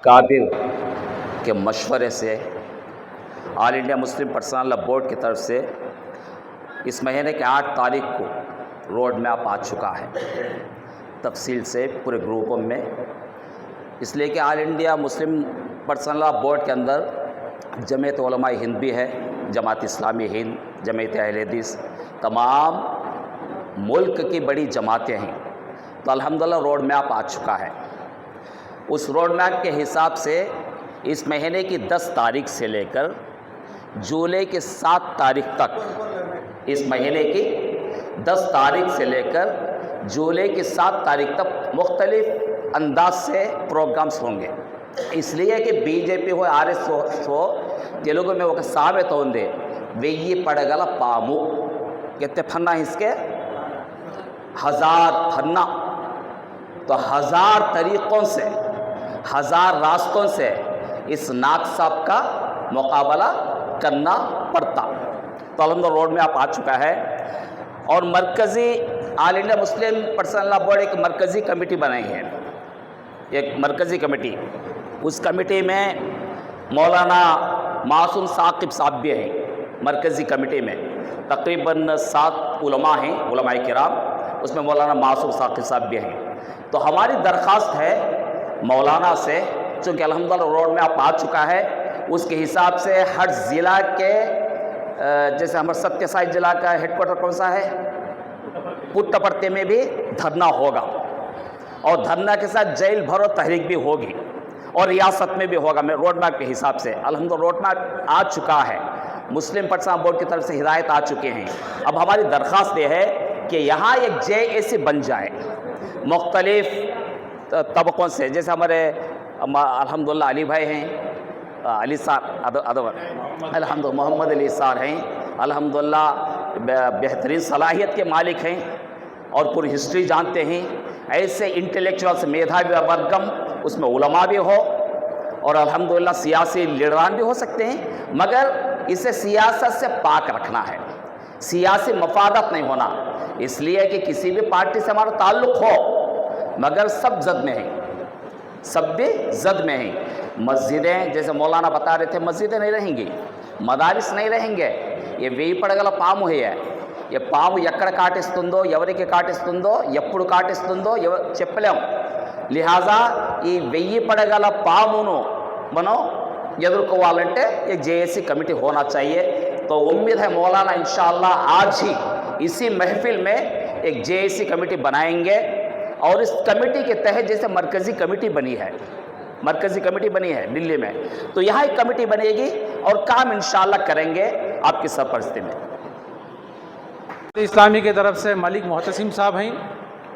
अकाबिर के मशवरे से all India Muslim Personal Law board की तरफ से इस महीने के 8 तारीख को रोड मैप आ चुका है तफसील से पूरे ग्रुपों में, इसलिए कि all India Muslim Personal Law board के अंदर जमीयत उलमा हिंद भी है, जमात इस्लामी हिंद, जमीयत अहले हदीस, तमाम मुल्क की बड़ी जमातें हैं। तो अल्हम्दुलिल्लाह रोड मैप आ चुका है। उस रोड मैप के हिसाब से इस महीने की 10 तारीख से लेकर जुलाई की 7 तारीख तक, इस महीने की 10 तारीख से लेकर जुलाई की 7 तारीख तक मुख्तलिफ अंदाज से प्रोग्राम्स होंगे। इसलिए कि बीजेपी हो आरएस हो तेलुगु में ఒక సామెత ఉంది, 1000 పడగల పాము, कितने फन्ना इसके 1000 फन्ना। तो 1000 तरीक़ों से, 1000 रास्तों से इस नाक साहब का मुकाबला करना पड़ता। तो अल्हम्दुलिल्लाह रोड में आप आ चुका है। और मरकज़ी All India Muslim Personal Law Board एक मरकज़ी कमेटी बनाई है, एक मरकज़ी कमेटी। उस कमेटी में मौलाना मासूम साकिब साहब भी हैं। मरकज़ी कमेटी में तकरीबन 7 उलमा हैं, उलमा किराम, उसमें मौलाना मासूम साकिब साहब भी हैं। तो हमारी दरख्वास्त है मौलाना से, चूँकि अल्हम्दुलिल्लाह रोड में आप आ चुका है, उसके हिसाब से हर ज़िला के, जैसे हमारे सत्य साई जिला का हेडक्वार्टर कौन सा है, पुट्टपर्ती में भी धरना होगा, और धरना के साथ जेल भरो तहरीक भी होगी, और रियासत में भी होगा। मैं रोड मैप के हिसाब से अल्हम्दुलिल्लाह रोड मैप आ चुका है, मुस्लिम पर्सनल बोर्ड की तरफ से हिदायत आ चुके हैं। अब हमारी दरख्वास्त ये है कि यहाँ एक JAC बन जाए मुख्तलिफ तबकों से, जैसे हमारे अल्हम्दुलिल्लाह अली भाई हैं, अली सार अल्हम्दुलिल्लाह मोहम्मद अली सार हैं, अल्हम्दुलिल्लाह बेहतरीन सलाहियत के मालिक हैं और पूरी हिस्ट्री जानते हैं। ऐसे इंटेलेक्चुअल्स मेधावी वर्गम, उसमें उलमा भी हो और अल्हम्दुलिल्लाह सियासी लीडरान भी हो सकते हैं, मगर इसे सियासत से पाक रखना है, सियासी मफादत नहीं होना। इसलिए कि किसी भी पार्टी से हमारा ताल्लुक़ हो, मगर सब जद में हैं, सब भी जद में हैं। मस्जिदें, जैसे मौलाना बता रहे थे, मस्जिदें नहीं रहेंगी, मदारिस नहीं रहेंगे। ये वेई पड़गल पामु है, ये పాము ఎక్కడ కాటిస్తుందో, ఎవరికి కాటిస్తుందో, ఎప్పుడు కాటిస్తుందో చెప్పలేం। లిహాజా ఈ 1000 పడగల పామును మనం ఎదుర్కోవాలంటే ये JAC कमेटी होना चाहिए। तो उम्मीद है मौलाना इंशाअल्लाह आज ही इसी महफिल में एक JAC कमेटी बनाएंगे, और इस कमेटी के तहत जैसे मरकज़ी कमेटी बनी है, मरकज़ी कमेटी बनी है दिल्ली में, तो यहाँ एक कमेटी बनेगी और काम इंशाअल्लाह करेंगे आपकी सरपरस्ती में। इस्लामी की तरफ से मलिक मोहतसिम साहब हैं,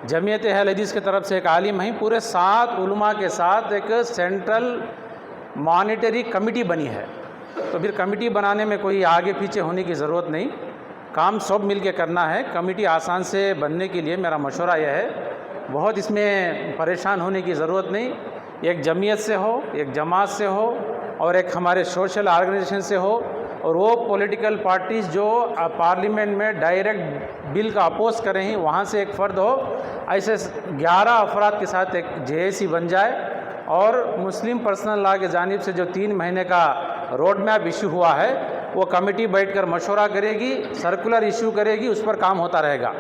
जमीयत अहले हदीस की तरफ से एक आलिम हैं, पूरे 7 उलमा के साथ एक सेंट्रल मॉनिटरी कमेटी बनी है। तो फिर कमेटी बनाने में कोई आगे पीछे होने की ज़रूरत नहीं, काम सब मिल के करना है। कमेटी आसान से बनने के लिए मेरा मशवरा यह है, बहुत इसमें परेशान होने की ज़रूरत नहीं। एक जमीयत से हो, एक जमात से हो, और एक हमारे सोशल ऑर्गेनाइजेशन से हो, और वो पॉलिटिकल पार्टीज़ जो पार्लियामेंट में डायरेक्ट बिल का अपोज कर रहे हैं वहाँ से एक फ़र्द हो। ऐसे 11 अफराद के साथ एक JAC बन जाए, और मुस्लिम पर्सनल लॉ के जानिब से जो 3 महीने का रोड मैप इशू हुआ है, वो कमेटी बैठकर मशवरा करेगी, सर्कुलर इशू करेगी, उस पर काम होता रहेगा।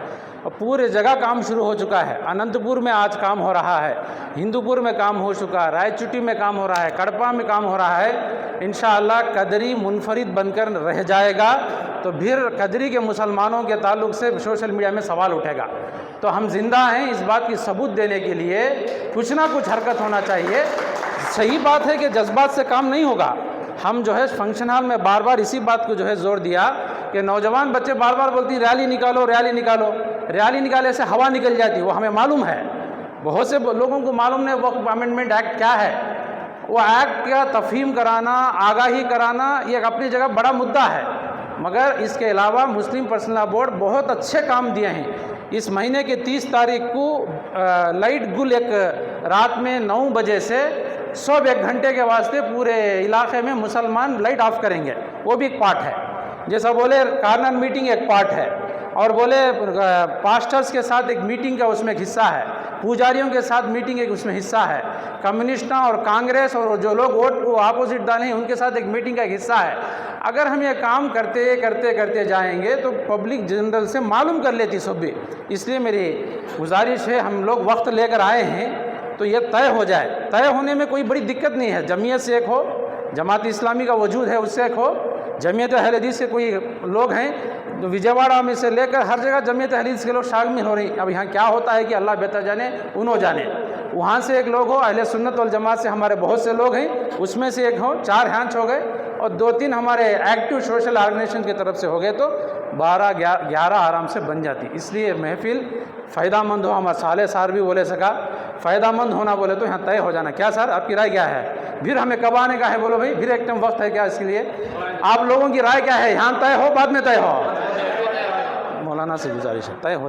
और पूरे जगह काम शुरू हो चुका है। अनंतपुर में आज काम हो रहा है, हिंदूपुर में काम हो चुका है, रायचूटी में काम हो रहा है, कड़पा में काम हो रहा है। इंशाअल्लाह कदरी मुनफरिद बनकर रह जाएगा, तो फिर कदरी के मुसलमानों के ताल्लुक़ से सोशल मीडिया में सवाल उठेगा। तो हम जिंदा हैं इस बात की सबूत देने के लिए, कुछ ना कुछ हरकत होना चाहिए। सही बात है कि जज्बात से काम नहीं होगा। हम जो है फंक्शन हॉल में बार बार इसी बात को जो है जोर दिया कि नौजवान बच्चे बार बार बोलती रैली निकालो, रैली निकालो। रैली निकालने से हवा निकल जाती, वो हमें मालूम है, बहुत से लोगों को मालूम नहीं वक्फ अमेंडमेंट एक्ट क्या है। वो एक्ट का तफहीम कराना, आगाही कराना, ये अपनी जगह बड़ा मुद्दा है, मगर इसके अलावा मुस्लिम पर्सनल लॉ बोर्ड बहुत अच्छे काम दिए हैं। इस महीने के 30 तारीख को लाइट गुल एक रात में 9 बजे से सब 1 घंटे के वास्ते पूरे इलाके में मुसलमान लाइट ऑफ करेंगे, वो भी एक पार्ट है। जैसा बोले कार्नर मीटिंग एक पार्ट है, और बोले पास्टर्स के साथ एक मीटिंग का उसमें एक हिस्सा है। पुजारियों के साथ मीटिंग एक उसमें हिस्सा है, कम्युनिस्टों और कांग्रेस और जो लोग वोट वो अपोजिट डाले हैं उनके साथ एक मीटिंग का एक हिस्सा है। अगर हम ये काम करते करते करते जाएंगे तो पब्लिक जनरल से मालूम कर लेती सब भी। इसलिए मेरी गुजारिश है, हम लोग वक्त लेकर आए हैं तो ये तय हो जाए। तय होने में कोई बड़ी दिक्कत नहीं है। जमीयत से एक हो, जमात इस्लामी का वजूद है उससे एक हो, जमीयत अहले हदीस के कोई लोग हैं तो विजयवाड़ा में से लेकर हर जगह जमीयत अहले हदीस के लोग शामिल हो रही। अब यहाँ क्या होता है कि अल्लाह बेहतर जाने, उन्हों जाने। वहाँ से एक लोग हो, अहले सुन्नत वल जमात से हमारे बहुत से लोग हैं, उसमें से एक हो, 4 हैंच हो गए और 2-3 हमारे एक्टिव सोशल ऑर्गेनाइजेशन की तरफ से हो गए तो 12-11 आराम से बन जाती। इसलिए महफिल फ़ायदामंद हो। हमारे साले सार भी बोले सका फ़ायदामंद होना बोले तो यहाँ तय हो जाना। क्या सर आपकी राय क्या है? फिर हमें कब आने का है बोलो भाई, फिर एकदम वक्त है क्या इसके लिए? आप लोगों की राय क्या है? यहाँ तय हो बाद में तय हो? मौलाना से गुजारिश है तय हो।